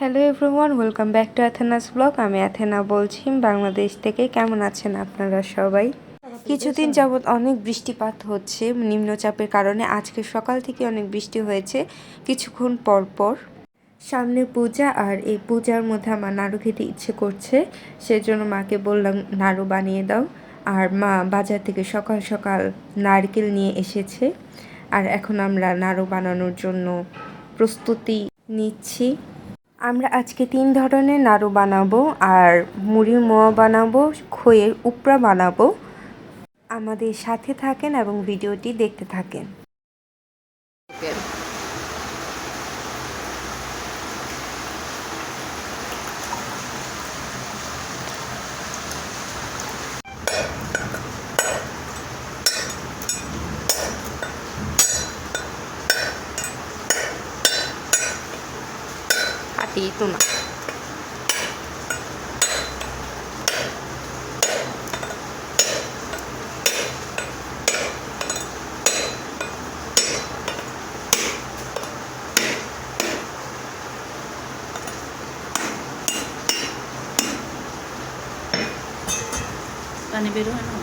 Hello everyone, welcome back to Athena's blog. আমি Athena বলছি বাংলাদেশ থেকে। কেমন আছেন আপনারা সবাই? কিছুদিন যাবৎ অনেক বৃষ্টিপাত হচ্ছে নিম্নচাপের কারণে। আজকে সকাল থেকে অনেক বৃষ্টি হয়েছে কিছুক্ষণ পর পর। সামনে পূজা, আর এই পূজার মধ্যে আমার নাড়ু খেতে ইচ্ছে করছে, সেজন্য মাকে বললাম নাড়ু বানিয়ে দাও। আর মা বাজার থেকে সকাল সকাল নারকেল নিয়ে এসেছে, আর এখন আমরা নাড়ু বানানোর জন্য প্রস্তুতি নিচ্ছি। আমরা আজকে 3 ধরনের নাড়ু বানাবো, আর মুড়ির মোয়া বানাবো, খইয়ের উপরা বানাবো। আমাদের সাথে থাকেন এবং ভিডিওটি দেখতে থাকেন। তো না পানি বের হয় না।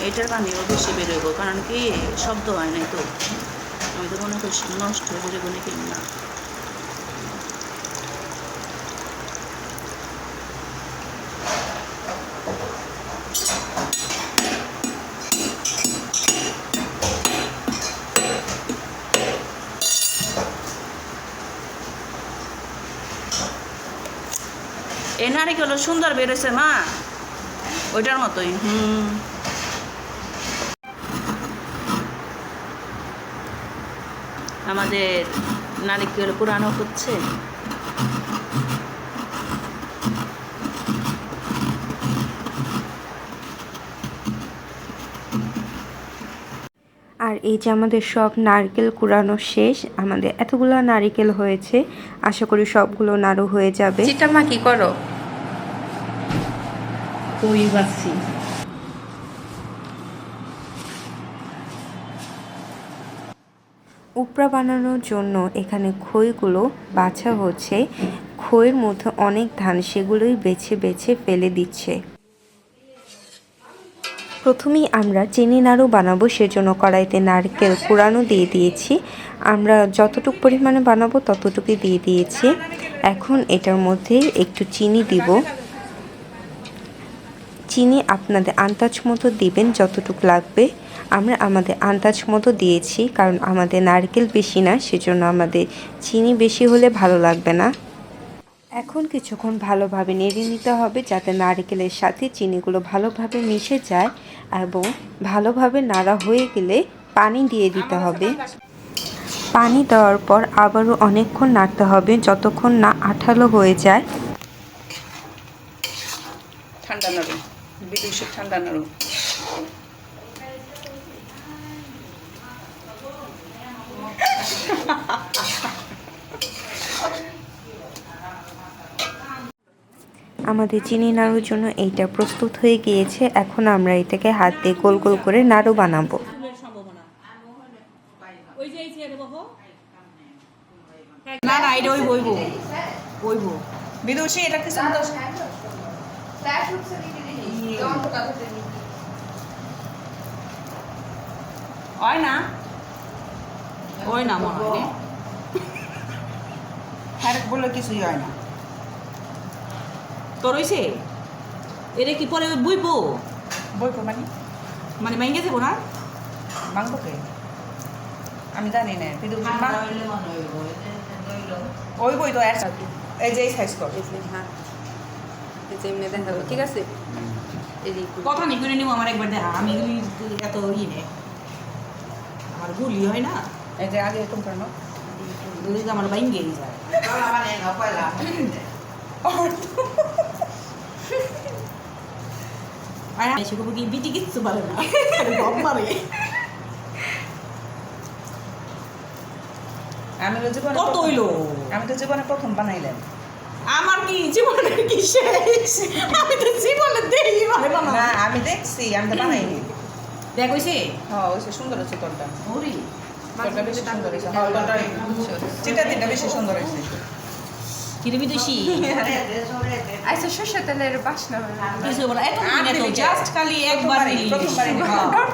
এটার পানিও বেশি বেরোইব, কারণ কি শব্দ হয় নাই তো। আমি তো মনে করছি নষ্ট হয়ে যাবে নাকি না। এই নারিকেল সুন্দর বেরোছে মা, ওইটার মতোই। আমাদের নারিকেল পুরানো হচ্ছে। আর এই যে আমাদের সব নারকেল কুড়ানো শেষ। আমাদের এতগুলো নারকেল হয়েছে, আশা করি সবগুলো নাড়ু হয়ে যাবে। চিটা মা কি করো? কই বাসি উপরা বানানোর জন্য এখানে খইগুলো বাছা হচ্ছে। খইয়ের মধ্যে অনেক ধান, সেগুলোই বেছে বেছে ফেলে দিচ্ছে। প্রথমেই আমরা চিনি নাড়ু বানাবো, সেজন্য কড়াইতে নারকেল কুড়ানো দিয়ে দিয়েছি। আমরা যতটুকু পরিমাণে বানাবো ততটুকুই দিয়ে দিয়েছি। এখন এটার মধ্যে একটু চিনি দিব। চিনি আপনাদের আন্দাজ মতো দিবেন, যতটুকু লাগবে। আমরা আমাদের আন্দাজ মতো দিয়েছি, কারণ আমাদের নারকেল বেশি না, সেজন্য আমাদের চিনি বেশি হলে ভালো লাগবে না। এখন কিছুক্ষণ ভালোভাবে নেড়ে নিতে হবে, যাতে নারকেলের সাথে চিনিগুলো ভালোভাবে মিশে যায়, এবং ভালোভাবে নাড়া হয়ে গেলে পানি দিয়ে দিতে হবে। পানি দেওয়ার পর আবারও অনেকক্ষণ নাড়তে হবে, যতক্ষণ না আঠালো হয়ে যায়। ঠান্ডা নাড়ু, বিদেশি ঠান্ডা নাড়ু। আমাদের চিনি নাড়ুর জন্য এইটা প্রস্তুত হয়ে গিয়েছে। এখন আমরা এটাকে হাত দিয়ে গোল গোল করে নাড়ু বানাবো। না না, এটা ওই বইব বইব বিদুষী, এটা কি সুন্দর হয় না, ওই না মনে হয় হ্যাঁ বললে কিছুই হয় না। তোর হইছে এটা কি পরে বইব বইব মানে মানে মাইঙ্গে যাবো না, মাংবো কে আমি জানি না। ওই বই তো এই যে সাইজ কর, ঠিক আছে, কথা নি করে নিব আমার একবার দেখা। আমি এত ই নে আমার গুলি হয় না, এই যে আগে এরকম কেন দুই আমার বাইঙ্গে যায়। সেগুলো কি বিটি কিচ্ছু পারে না, আমি তো জীবনে কত হইলো? আমি তো জীবনে প্রথম বানাইলাম। আমার কি জীবনের কি শেষ? আমি তো জীবনে দেখি ভাই বানাও। না আমি দেখছি, আমি তো বানাইনি। দেখ হইছে? হ্যাঁ ওইসে সুন্দর হয়েছে তোরটা। ওরে তোরটা বেশি সুন্দর হয়েছে। হ্যাঁ তোরটা চিটা দিনটা বেশি সুন্দর হয়েছে। কিরে বিদেশি আচ্ছা সরষের তেলের বাসনা কিছু বলা এত আর দিনে তো দিবি জাস্ট খালি একবার প্রথমবারই নিলি।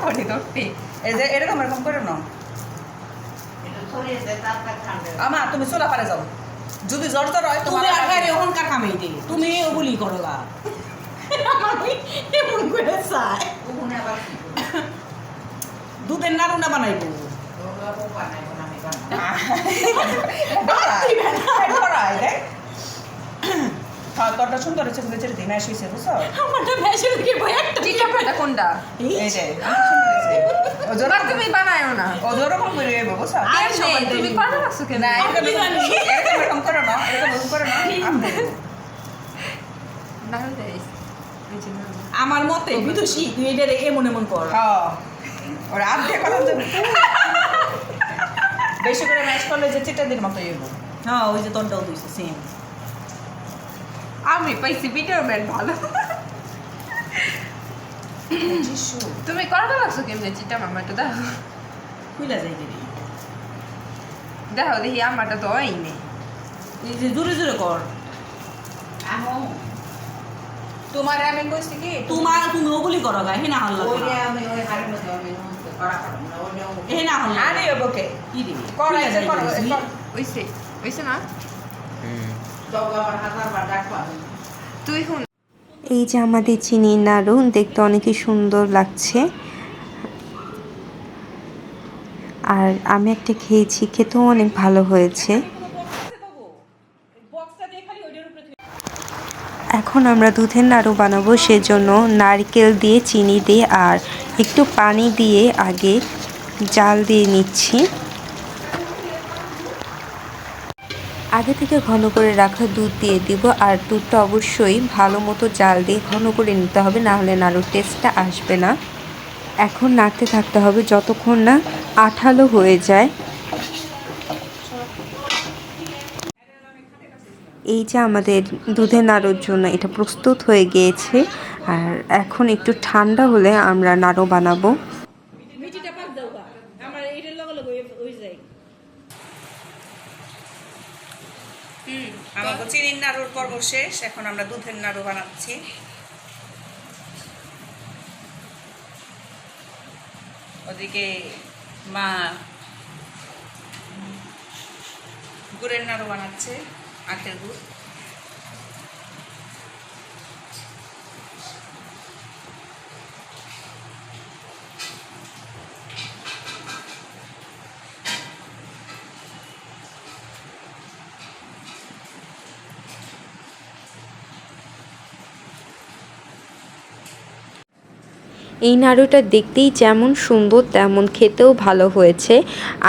প্রথমবারই এই যে এরকম এরকম করে নাও। আমা তুমি চুলা পারে যাও, যদি জ্বর জ্বর হয় তুমি আর গাড়ি ওখানকার কামাই দে, তুমি ওগুলি করো গা। আমি এমন করে চাই দুধের নাড়ুনা বানাইবো। হ্যাঁ তোরটা সুন্দর হয়েছে, কিন্তু যেটা দিন আসিছে বুঝছো? আমারটা ভেসে দিকে ভাই একটা চিটাটা কোনটা এই যে সুন্দর হয়েছে। ও না যেরকম তুমি বানায়ও না ও যেরকম করে এগো বুঝছো? আর কেমনে? সবাই তুমি দেখি। পারো রাখছো কেন না এরকম আমি জানি। এরকম করে না, এরকম করে না। আমি দেখবো। না হলে এই যে না। আমার মতে বিদুষী তুই এটা এমন এমন কর। হ্যাঁ ওরা আপ দিয়ে কথা বলতে বেশি করে ম্যাচ করলে যে চিটা দিন মতো এগো। হ্যাঁ ওই যে তোরটাও দিয়েছে সেম। আমি পাইছি ভিডিও ম্যান ভালো। যিশু তুমি করতে লাগছো কেমনে চিটা মামাটা দেখো খুইলা যাই দিবি। দেখো দেখি আমারটা তো হয় নেই। এই যে জোরে জোরে কর। তোমার আমি কইছি কি তুমি ওগুলি করো গা হে না হল্লা হে না হল্লা আরে ওকে কি দিবি করাই খুইলা যাই করো দিবি। ওইসে ওইসে না তুই শুন। এই যে আমাদের চিনি নাড়ু দেখতে অনেকই সুন্দর লাগছে, আর আমি একটা খেয়েছি, খেতেও অনেক ভালো হয়েছে। এখন আমরা দুধের নাড়ু বানাবো, সেজন্য নারকেল দিয়ে চিনি দিয়ে আর একটু পানি দিয়ে আগে জাল দিয়ে নিচ্ছি। আগে থেকে ঘন করে রাখা দুধ দিয়ে দিব, আর দুধটা অবশ্যই ভালো মতো জাল দিয়ে ঘন করে নিতে হবে, না হলে নাড়ুর টেস্টটা আসবে না। এখন নাড়তে থাকতে হবে যতক্ষণ না আঠালো হয়ে যায়। এই যে আমাদের দুধের নাড়ুর জন্য এটা প্রস্তুত হয়ে গিয়েছে, আর এখন একটু ঠান্ডা হলে আমরা নাড়ু বানাবো। মিঠিটা পাক দাও গা আমার এটার লগে লগে ওই যাই। আমার তো চিনির নাড়ুর পর্ব শেষ, এখন আমরা দুধের নাড়ু বানাচ্ছি। ওদিকে মা গুড়ের নাড়ু বানাচ্ছে, আখের গুড়। এই নাড়ুটা দেখতেই যেমন সুন্দর তেমন খেতেও ভালো হয়েছে।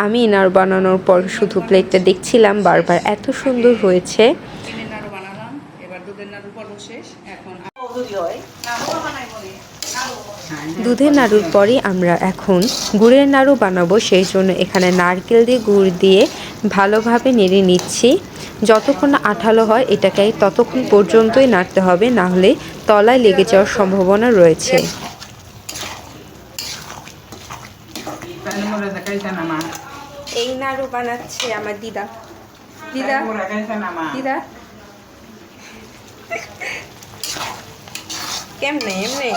আমি এই নাড়ু বানানোর পর শুধু প্লেটটা দেখছিলাম বারবার, এত সুন্দর হয়েছে। চিনির নাড়ু বানালাম, এবার দুধের নাড়ুর পর্ব শেষ। এখন যদি হয় দুধের নাড়ুর পরই আমরা এখন গুড়ের নাড়ু বানাবো, সেই জন্য এখানে নারকেল দিয়ে গুড় দিয়ে ভালোভাবে নেড়ে নিচ্ছি। যতক্ষণ না আঠালো হয় এটাকে ততক্ষণ পর্যন্তই নাড়তে হবে, না হলে তলায় লেগে যাওয়ার সম্ভাবনা রয়েছে। এই নাড়ু বানাচ্ছে আমার দিদা। দিদা দিদা কেমনে এমনি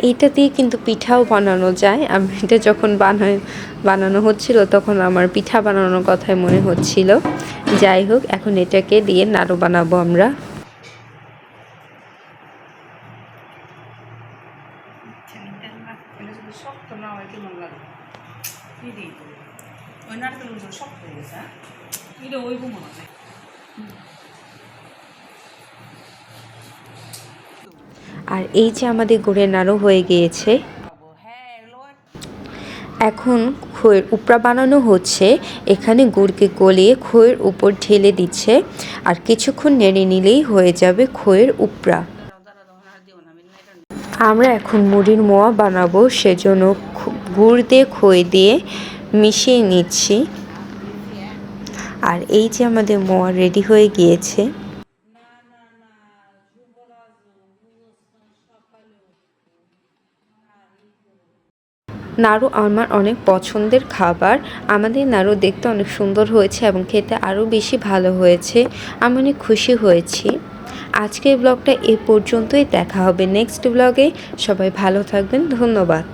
এইটা দিয়ে কিন্তু পিঠাও বানানো যায়। আমি এটা যখন বানানো হচ্ছিল তখন আমার পিঠা বানানোর কথাই মনে হচ্ছিল। যাই হোক, এখন এটাকে দিয়ে নাড়ু বানাবো আমরা। শক্ত না হয় কেমন লাগে? কি দিই ওই নারকেল শক্ত হয়ে গেছে। এটা ওই মনে হয়। আর এই যে আমাদের গুড়ের নাড়ু হয়ে গিয়েছে। এখন খইয়ের উপড়া বানানো হচ্ছে। এখানে গুড়কে গলিয়ে খইয়ের উপর ঢেলে দিচ্ছে, আর কিছুক্ষণ নেড়ে নিলেই হয়ে যাবে খইয়ের উপড়া। আমরা এখন মুড়ির মোয়া বানাবো, সেজন্য গুড় দিয়ে খই দিয়ে মিশিয়ে নিচ্ছি। আর এই যে আমাদের মোয়া রেডি হয়ে গিয়েছে। নাড়ু আমার অনেক পছন্দের খাবার। আমাদের নাড়ু দেখতে অনেক সুন্দর হয়েছে এবং খেতে আরও বেশি ভালো হয়েছে। আমি অনেক খুশি হয়েছি। আজকের ব্লগটা এ পর্যন্তই। দেখা হবে নেক্সট ব্লগে। সবাই ভালো থাকবেন। ধন্যবাদ।